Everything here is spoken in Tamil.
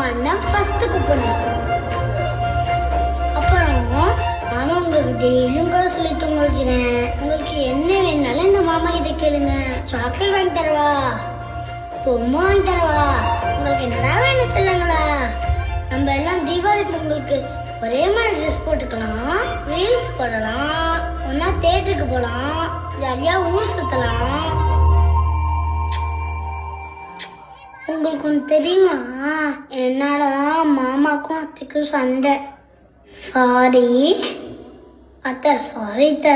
நான் தான் ஃபர்ஸ்ட் கூப்பன். அப்புறம் மாமா உங்களுக்கு டெய்லியும் கதை சொல்லி தூங்க வைக்கிறேன். உங்களுக்கு என்ன வேணாலும் இந்த மாமா கிட்ட கேளுங்க. சாக்லேட் வாங்கி தரவா, பொம்மை வாங்கி தரவா, உங்களுக்கு என்னடா வேணும் சொல்லுங்களா. நம்ம எல்லாம் தீபாவளி பொங்கலுக்கு ஒரே மாதிரி ட்ரெஸ் போட்டுக்கலாம், ரீல்ஸ் போடலாம், ஒன்னா தியேட்டருக்கு போலாம், ஜாலியா ஊர் சுத்தலாம். உங்களுக்கு ஒன்று தெரியுமா, என்னாலதான் மாமாக்கும் அத்தைக்கும் சண்டை. சாரி அத்தை, சாரி அத்தை.